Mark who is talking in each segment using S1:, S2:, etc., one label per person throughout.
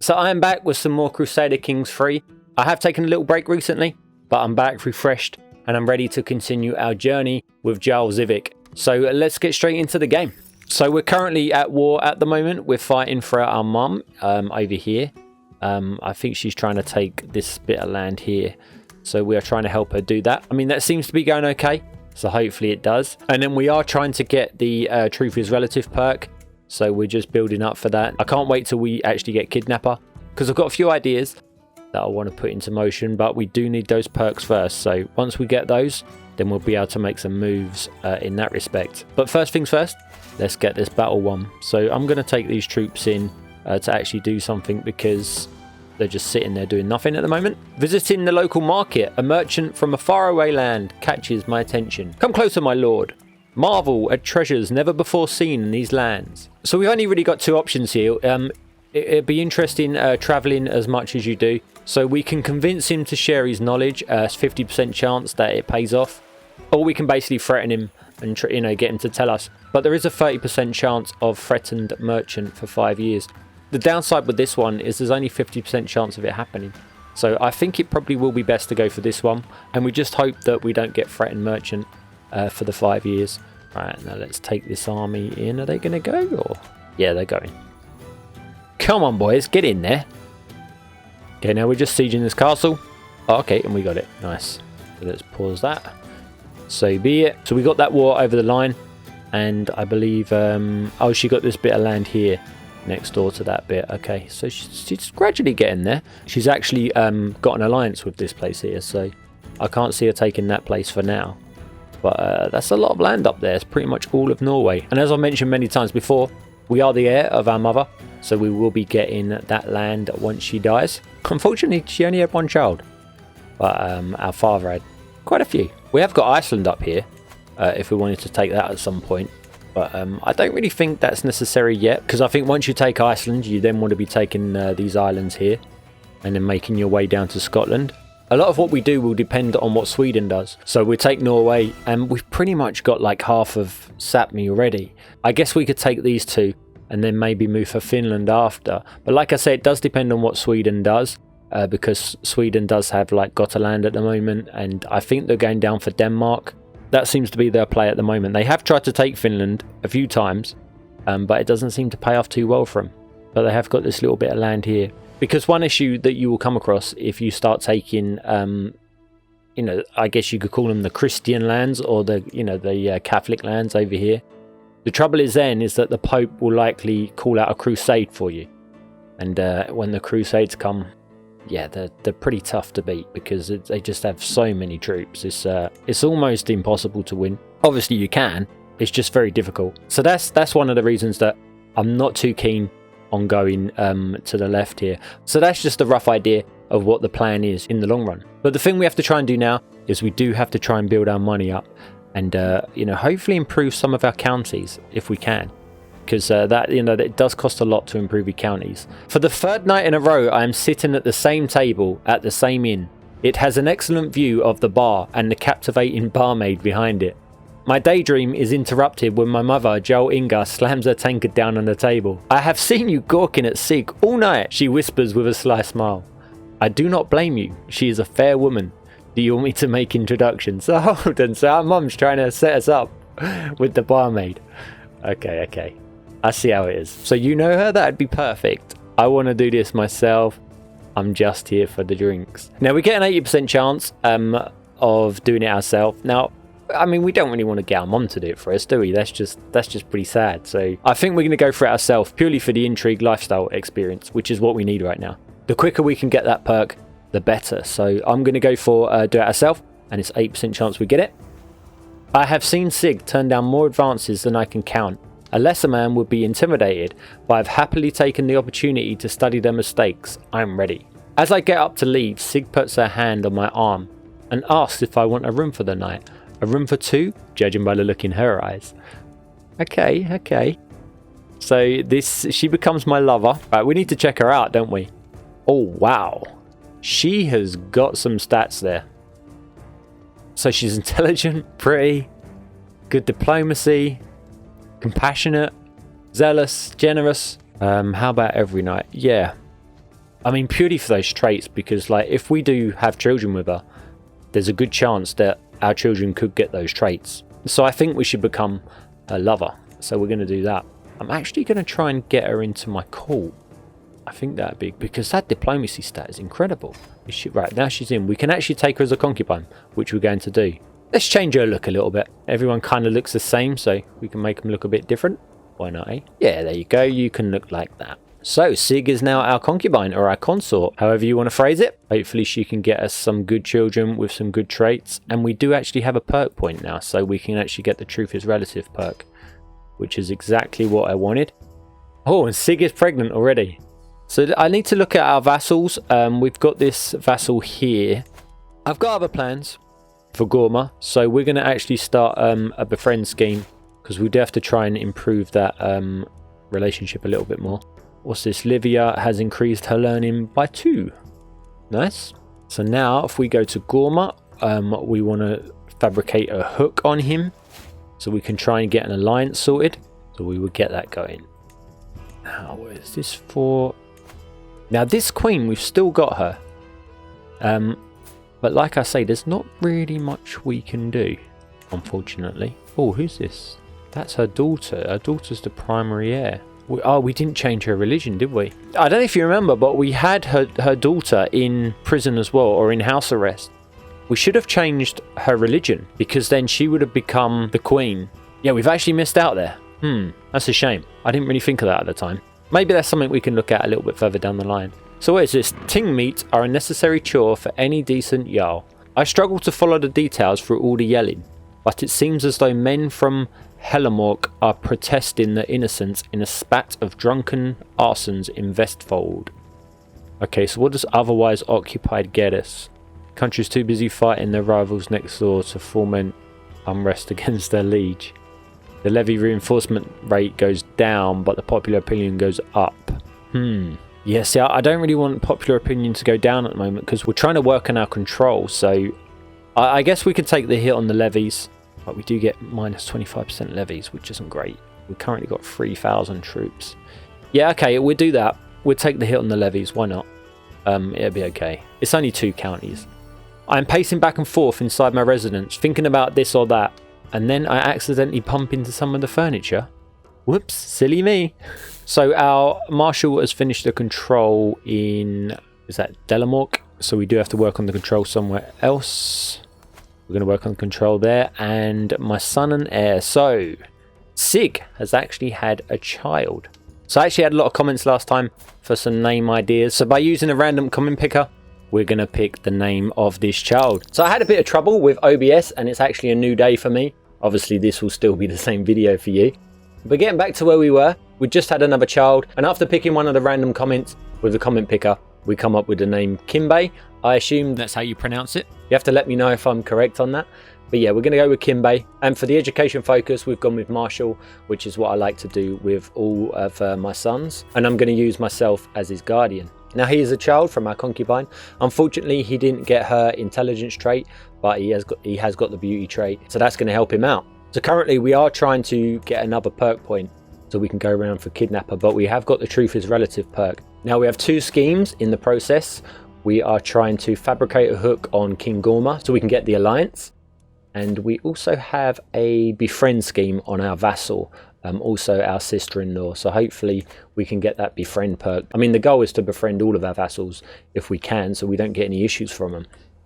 S1: So I am back with some more Crusader Kings 3. I have taken a little break recently, but I'm back refreshed and I'm ready to continue our journey with Jarl Zivik. So let's get straight into the game. So we're currently at war at the moment. We're fighting for our mum over here. I think she's trying to take this bit of land here. So we are trying to help her do that. I mean, that seems to be going okay. So hopefully it does. And then we are trying to get the Truth is Relative perk. So we're just building up for that. I can't wait till we actually get Kidnapper, because I've got a few ideas that I want to put into motion, but we do need those perks first. So once we get those, then we'll be able to make some moves in that respect. But first things first, let's get this battle won. So I'm going to take these troops in to actually do something, because they're just sitting there doing nothing at the moment. Visiting the local market, a merchant from a faraway land catches my attention. Come closer, my lord. Marvel at treasures never before seen in these lands. So we've only really got two options here. It'd be interesting traveling as much as you do. So we can convince him to share his knowledge. 50% chance that it pays off. Or we can basically threaten him and get him to tell us. But there is a 30% chance of threatened merchant for 5 years. The downside with this one is there's only 50% chance of it happening. So I think it probably will be best to go for this one. And we just hope that we don't get threatened merchant for the 5 years. Right, now let's take this army in. Are they going to go? Or yeah, they're going. Come on, boys, get in there. Okay, now we're just sieging this castle. Oh, okay, and we got it. Nice. So let's pause that. So be it. So we got that war over the line. And I believe... oh, she got this bit of land here next door to that bit. Okay, so she's gradually getting there. She's actually got an alliance with this place here. So I can't see her taking that place for now. But that's a lot of land up there. It's pretty much all of Norway. And as I mentioned many times before, we are the heir of our mother. So we will be getting that land once she dies. Unfortunately, she only had one child. But our father had quite a few. We have got Iceland up here, if we wanted to take that at some point. But I don't really think that's necessary yet. Because I think once you take Iceland, you then want to be taking these islands here. And then making your way down to Scotland. A lot of what we do will depend on what Sweden does. So we take Norway, and we've pretty much got like half of Sapmi already. I guess we could take these two and then maybe move for Finland after. But like I said, it does depend on what Sweden does, because Sweden does have like Gotland at the moment, and I think they're going down for Denmark. That seems to be their play at the moment. They have tried to take Finland a few times, but it doesn't seem to pay off too well for them. But they have got this little bit of land here. Because one issue that you will come across if you start taking, I guess you could call them the Christian lands, or the Catholic lands over here. The trouble is that the Pope will likely call out a crusade for you. And when the Crusades come, yeah, they're pretty tough to beat, because they just have so many troops. It's almost impossible to win. Obviously you can, it's just very difficult. So that's one of the reasons that I'm not too keen on going to the left here. So that's just a rough idea of what the plan is in the long run. But the thing we have to try and do now is we do have to try and build our money up, and hopefully improve some of our counties if we can, because it does cost a lot to improve your counties. For the third night in a row, I am sitting at the same table at the same inn. It has an excellent view of the bar and the captivating barmaid behind it. My daydream is interrupted when my mother, Jarl Inga, slams her tankard down on the table. I have seen you gawking at Sig all night, she whispers with a sly smile. I do not blame you. She is a fair woman. Do you want me to make introductions? So hold on, so our mum's trying to set us up with the barmaid. Okay. I see how it is. So you know her? That'd be perfect. I want to do this myself. I'm just here for the drinks. Now we get an 80% chance of doing it ourselves. Now, I mean, we don't really want to get our mum to do it for us, do we? That's just pretty sad. So I think we're going to go for it ourselves, purely for the intrigue lifestyle experience, which is what we need right now. The quicker we can get that perk, the better. So I'm going to go for do it ourselves, and it's 8% chance we get it. I have seen Sig turn down more advances than I can count. A lesser man would be intimidated, but I've happily taken the opportunity to study their mistakes. I'm ready. As I get up to leave, Sig puts her hand on my arm and asks if I want a room for the night. A room for two, judging by the look in her eyes. Okay. So she becomes my lover. Right, we need to check her out, don't we? Oh, wow. She has got some stats there. So she's intelligent, pretty, good diplomacy, compassionate, zealous, generous. How about every night? Yeah. I mean, purely for those traits, because like if we do have children with her, there's a good chance that our children could get those traits. So I think we should become a lover. So we're going to do that. I'm actually going to try and get her into my court. I think that'd be, because that diplomacy stat is incredible. Right, now she's in. We can actually take her as a concubine, which we're going to do. Let's change her look a little bit. Everyone kind of looks the same, so we can make them look a bit different. Why not, eh? Yeah, there you go. You can look like that. So Sig is now our concubine, or our consort, however you want to phrase it. Hopefully she can get us some good children with some good traits. And we do actually have a perk point now, so we can actually get the Truth is Relative perk, which is exactly what I wanted. Oh, and Sig is pregnant already. So I need to look at our vassals. We've got this vassal here. I've got other plans for Gorma, so we're going to actually start a befriend scheme, because we do have to try and improve that relationship a little bit more. What's this? Livia has increased her learning by 2. Nice. So now if we go to Gorma, we want to fabricate a hook on him, so we can try and get an alliance sorted. So we will get that going. Now, what is this for? Now this queen, we've still got her. But like I say, there's not really much we can do, unfortunately. Oh, who's this? That's her daughter. Her daughter's the primary heir. We didn't change her religion, did we? I don't know if you remember, but we had her daughter in prison as well, or in house arrest. We should have changed her religion, because then she would have become the queen. Yeah, we've actually missed out there. That's a shame. I didn't really think of that at the time. Maybe that's something we can look at a little bit further down the line. So what is this? Ting meat are a necessary chore for any decent Jarl. I struggle to follow the details through all the yelling, but it seems as though men from Hellamork are protesting their innocence in a spat of drunken arsons in Vestfold. Okay, so what does otherwise occupied get us? Country's too busy fighting their rivals next door to foment unrest against their liege. The levy reinforcement rate goes down, but the popular opinion goes up. Yeah, see, I don't really want popular opinion to go down at the moment, because we're trying to work on our control. So I guess we could take the hit on the levies, but we do get minus 25% levies, which isn't great. We've currently got 3,000 troops. Yeah, okay, we'll do that. We'll take the hit on the levies. Why not? It'll be okay. It's only 2 counties. I'm pacing back and forth inside my residence, thinking about this or that, and then I accidentally bump into some of the furniture. Whoops, silly me. So our marshal has finished the control in, is that Delamork? So we do have to work on the control somewhere else. We're going to work on control there. And my son and heir. So Sig has actually had a child. So I actually had a lot of comments last time for some name ideas. So by using a random comment picker, we're going to pick the name of this child. So I had a bit of trouble with OBS, and it's actually a new day for me. Obviously this will still be the same video for you. But getting back to where we were, we just had another child, and after picking one of the random comments with the comment picker, we come up with the name Kimbe. I assume that's how you pronounce it. You have to let me know if I'm correct on that. But yeah, we're going to go with Kimbe. And for the education focus, we've gone with Marshall, which is what I like to do with all of my sons. And I'm going to use myself as his guardian. Now, he is a child from our concubine. Unfortunately, he didn't get her intelligence trait, but he has got the beauty trait. So that's going to help him out. So currently we are trying to get another perk point so we can go around for kidnapper, but we have got the Truth is Relative perk. Now we have 2 schemes in the process. We are trying to fabricate a hook on King Gorma so we can get the alliance. And we also have a befriend scheme on our vassal, also our sister-in-law. So hopefully we can get that befriend perk. I mean, the goal is to befriend all of our vassals if we can, so we don't get any issues from them.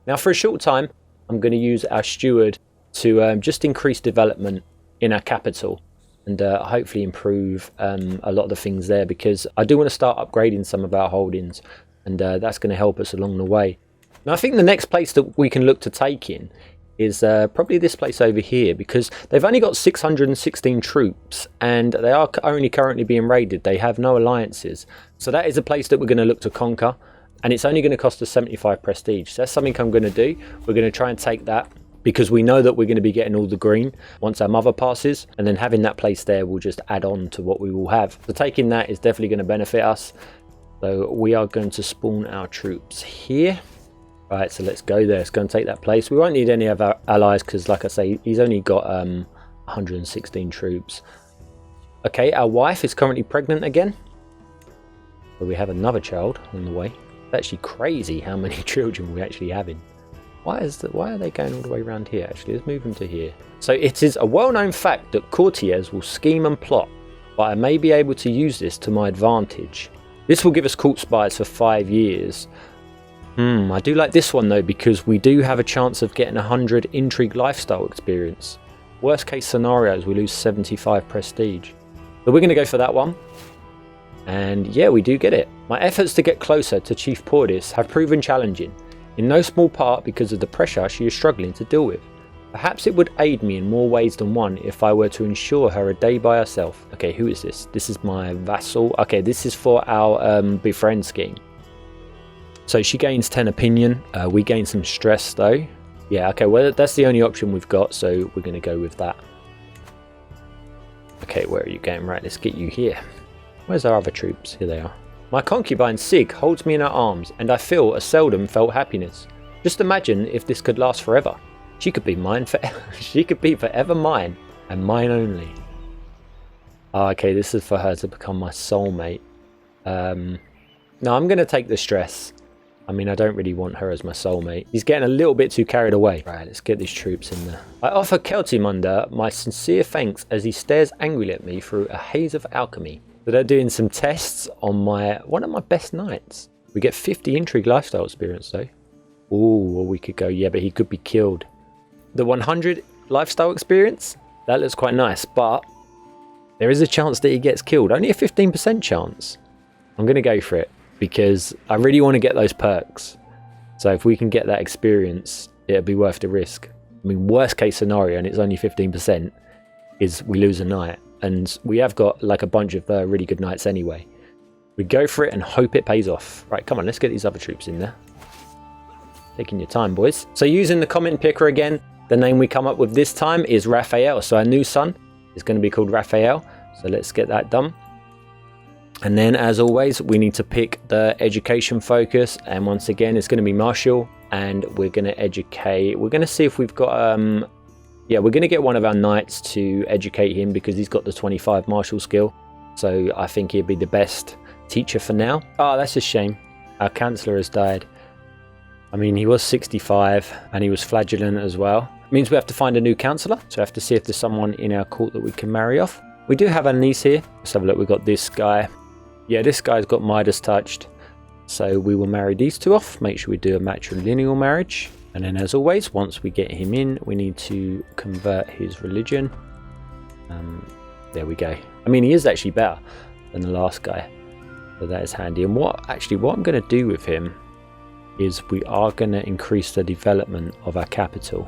S1: Now for a short time, I'm going to use our steward to just increase development in our capital and hopefully improve a lot of the things there, because I do want to start upgrading some of our holdings, and that's going to help us along the way. Now I think the next place that we can look to take in is probably this place over here, because they've only got 616 troops and they are only currently being raided. They have no alliances. So that is a place that we're going to look to conquer, and it's only going to cost us 75 prestige. So that's something I'm going to do. We're going to try and take that, because we know that we're going to be getting all the green once our mother passes, and then having that place there will just add on to what we will have. So taking that is definitely going to benefit us. So we are going to spawn our troops here. Right, so let's go there. Let's go and take that place. We won't need any of our allies because, like I say, he's only got 116 troops. Okay, our wife is currently pregnant again. But we have another child on the way. actually crazy how many children we actually have in. Why are they going all the way around here? Actually, let's move them to here. So it is a well-known fact that courtiers will scheme and plot, but I may be able to use this to my advantage. This will give us court spies for 5 years. I do like this one though, because we do have a chance of getting 100 intrigue lifestyle experience. Worst case scenarios, we lose 75 prestige. So we're going to go for that one. And yeah, we do get it. My efforts to get closer to Chief Pordis have proven challenging, in no small part because of the pressure she is struggling to deal with. Perhaps it would aid me in more ways than one if I were to ensure her a day by herself. Okay, who is this? This is my vassal. Okay, this is for our befriend scheme. So she gains 10 opinion. We gain some stress though. Yeah, okay, well that's the only option we've got, so we're going to go with that. Okay, where are you going? Right, let's get you here. Where's our other troops? Here they are. My concubine Sig holds me in her arms, and I feel a seldom felt happiness. Just imagine if this could last forever. She could be mine forever. She could be forever mine, and mine only. Oh, okay, this is for her to become my soulmate. No, I'm going to take the stress. I mean, I don't really want her as my soulmate. He's getting a little bit too carried away. Right, let's get these troops in there. I offer Keltimunder my sincere thanks as he stares angrily at me through a haze of alchemy. So they're doing some tests on one of my best knights. We get 50 intrigue lifestyle experience though. Ooh, well, we could go, yeah, but he could be killed. The 100 lifestyle experience, that looks quite nice, but there is a chance that he gets killed. Only a 15% chance. I'm going to go for it because I really want to get those perks. So if we can get that experience, it'll be worth the risk. I mean, worst case scenario, and it's only 15%, is we lose a knight. And we have got like a bunch of really good knights anyway. We go for it and hope it pays off. Right, come on, let's get these other troops in there. Taking your time, boys. So using the comment picker again, the name we come up with this time is Raphael. So our new son is going to be called Raphael. So let's get that done. And then as always, we need to pick the education focus. And once again, it's going to be martial. And we're going to educate. We're going to see if we've got... yeah, we're going to get one of our knights to educate him because he's got the 25 martial skill. So I think he'd be the best teacher for now. Oh, that's a shame. Our counsellor has died. I mean, he was 65 and he was flagellant as well. It means we have to find a new counsellor. So we have to see if there's someone in our court that we can marry off. We do have a niece here. Let's have a look. We've got this guy. Yeah, this guy's got Midas touched. So we will marry these two off. Make sure we do a matrilineal marriage. And then as always, once we get him in, we need to convert his religion. There we go. I mean, he is actually better than the last guy. So that is handy. And what I'm going to do with him is we are going to increase the development of our capital.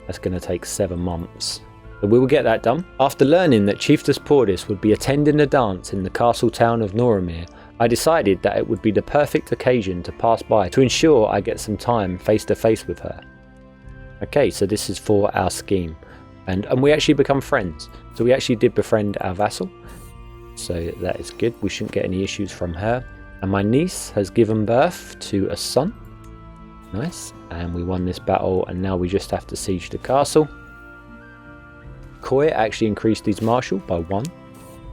S1: That's going to take 7 months. But we will get that done. After learning that Chiefess Pordis would be attending a dance in the castle town of Norway, I decided that it would be the perfect occasion to pass by to ensure I get some time face to face with her. Okay, so this is for our scheme. And we actually become friends. So we actually did befriend our vassal. So that is good. We shouldn't get any issues from her. And my niece has given birth to a son. Nice. And we won this battle, and now we just have to siege the castle. Koi actually increased his martial by 1.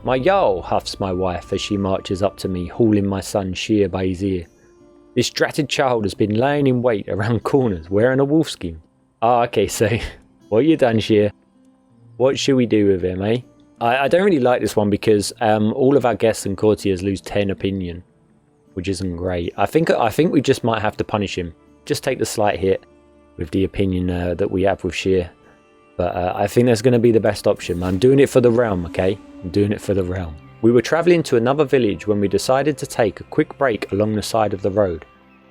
S1: My Jarl, huffs my wife as she marches up to me, hauling my son Sheer by his ear. This dratted child has been laying in wait around corners, wearing a wolf skin. Ah, okay, so what you done, Sheer? What should we do with him, eh? I don't really like this one because all of our guests and courtiers lose 10 opinion, which isn't great. I think we just might have to punish him. Just take the slight hit with the opinion that we have with Sheer. But I think that's going to be the best option. I'm doing it for the realm, okay? I'm doing it for the realm. We were travelling to another village when we decided to take a quick break along the side of the road.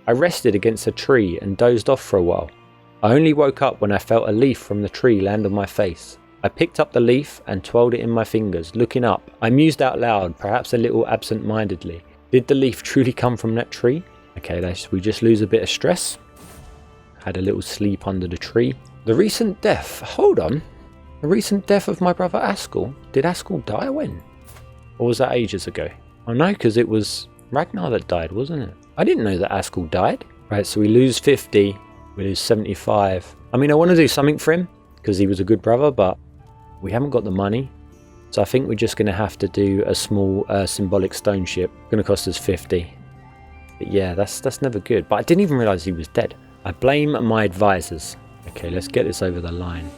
S1: I rested against a tree and dozed off for a while. I only woke up when I felt a leaf from the tree land on my face. I picked up the leaf and twirled it in my fingers. Looking up, I mused out loud, perhaps a little absent-mindedly. Did the leaf truly come from that tree? Okay, we just lose a bit of stress. Had a little sleep under the tree. The recent death. Hold on. The recent death of my brother Askell. Did Askell die when? Or was that ages ago? Oh no, because it was Ragnar that died, wasn't it? I didn't know that Askell died. Right, so we lose 50. We lose 75. I mean, I want to do something for him because he was a good brother, but we haven't got the money. So I think we're just going to have to do a small symbolic stone ship. It's going to cost us 50. But yeah, that's never good. But I didn't even realise he was dead. I blame my advisors. Okay, let's get this over the line.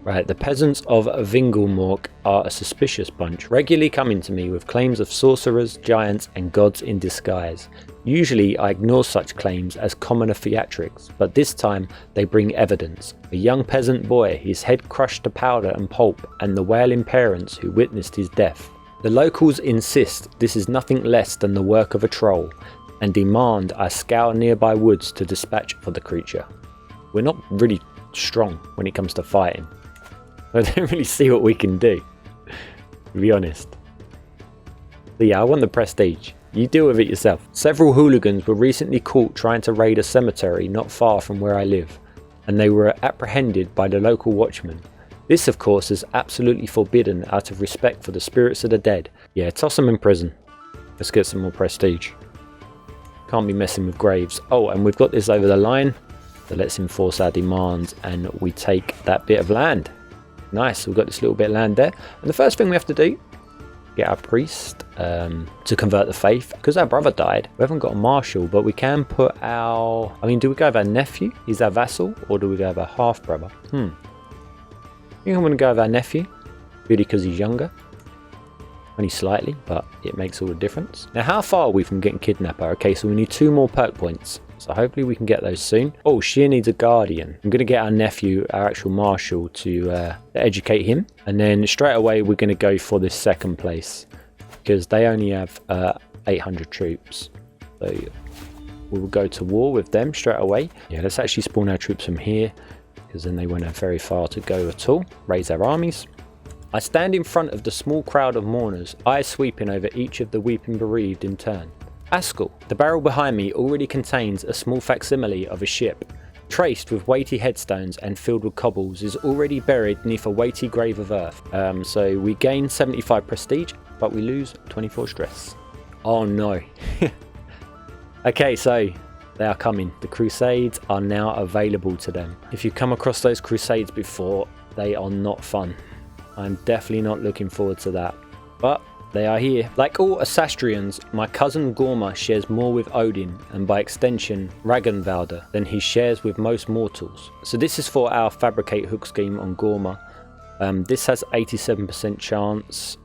S1: Right, the peasants of Vingelmork are a suspicious bunch, regularly coming to me with claims of sorcerers, giants and gods in disguise. Usually I ignore such claims as commoner theatrics, but this time they bring evidence. A young peasant boy, his head crushed to powder and pulp, and the wailing parents who witnessed his death. The locals insist this is nothing less than the work of a troll, and demand I scour nearby woods to dispatch for the creature. We're not really strong when it comes to fighting. I don't really see what we can do, to be honest. But yeah, I want the prestige. You deal with it yourself. Several hooligans were recently caught trying to raid a cemetery not far from where I live, and they were apprehended by the local watchman. This, of course, is absolutely forbidden out of respect for the spirits of the dead. Yeah, toss them in prison. Let's get some more prestige. Can't be messing with graves. Oh, and we've got this over the line. So let's enforce our demands, and we take that bit of land. Nice, we've got this little bit of land there. And the first thing we have to do, get our priest to convert the faith. Because our brother died, we haven't got a marshal, but we can put our... I mean, do we go with our nephew? He's our vassal, or do we go with our half-brother? I think I'm going to go with our nephew, purely because he's younger. Only slightly, but it makes all the difference. Now, how far are we from getting kidnapper? Okay, so we need 2 more perk points. So hopefully we can get those soon. Oh, she needs a guardian. I'm going to get our nephew, our actual marshal, to educate him. And then straight away we're going to go for this second place. Because they only have 800 troops. So we'll go to war with them straight away. Yeah, let's actually spawn our troops from here. Because then they won't have very far to go at all. Raise our armies. I stand in front of the small crowd of mourners, eyes sweeping over each of the weeping bereaved in turn. Askel, the barrel behind me already contains a small facsimile of a ship. Traced with weighty headstones and filled with cobbles, is already buried beneath a weighty grave of earth. So we gain 75 prestige, but we lose 24 stress. Oh no. Okay, so they are coming. The Crusades are now available to them. If you've come across those Crusades before, they are not fun. I'm definitely not looking forward to that. But they are here. Like all Asastrians, my cousin Gorma shares more with Odin, and by extension Ragnvaldr, than he shares with most mortals. So this is for our fabricate hook scheme on Gorma. This has 87% chance,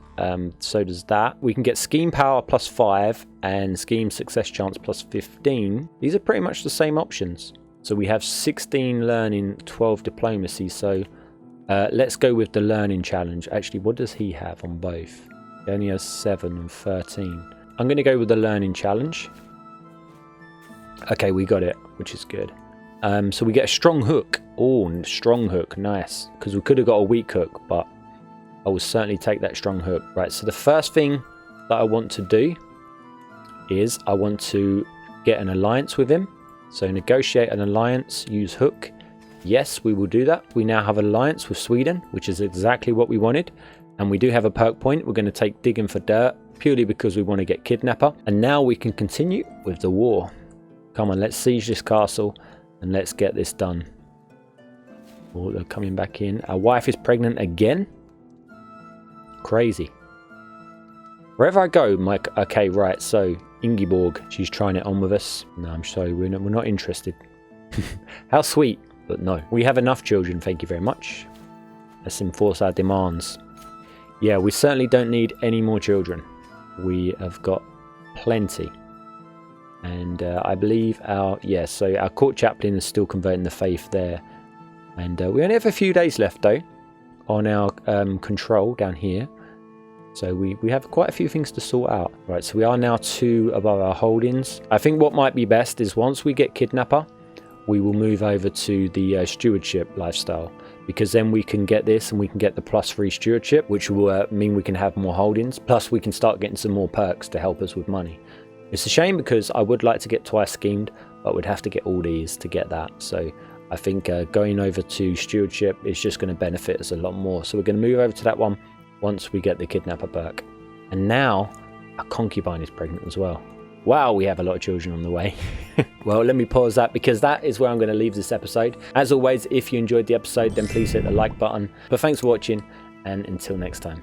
S1: so does that. We can get scheme power plus 5 and scheme success chance plus 15. These are pretty much the same options. So we have 16 learning, 12 diplomacy, so let's go with the learning challenge. Actually, what does he have on both? He only has 7 and 13. I'm going to go with the learning challenge. Okay, we got it, which is good. So we get a strong hook. Oh, strong hook, nice. Because we could have got a weak hook, but I will certainly take that strong hook. Right, so the first thing that I want to do is I want to get an alliance with him. So negotiate an alliance, use hook. Yes, we will do that. We now have an alliance with Sweden, which is exactly what we wanted. And we do have a perk point. We're going to take digging for dirt, purely because we want to get kidnapper. And now we can continue with the war. Come on, let's siege this castle and let's get this done. Oh, they're coming back in. Our wife is pregnant again. Crazy. Wherever I go, Mike. Okay, right. So Ingeborg, she's trying it on with us. No, I'm sorry, we're not interested. How sweet, but no. We have enough children, thank you very much. Let's enforce our demands. Yeah, we certainly don't need any more children. We have got plenty. And I believe our court chaplain is still converting the faith there. And we only have a few days left though on our control down here. So we have quite a few things to sort out. Right, so we are now 2 above our holdings. I think what might be best is once we get kidnapper, we will move over to the stewardship lifestyle. Because then we can get this and we can get the +3 stewardship, which will mean we can have more holdings. Plus we can start getting some more perks to help us with money. It's a shame because I would like to get twice schemed, but we'd have to get all these to get that. So I think going over to stewardship is just going to benefit us a lot more. So we're going to move over to that one once we get the kidnapper perk. And now our concubine is pregnant as well. Wow, we have a lot of children on the way. Well, let me pause that because that is where I'm going to leave this episode. As always, if you enjoyed the episode, then please hit the like button. But thanks for watching, and until next time.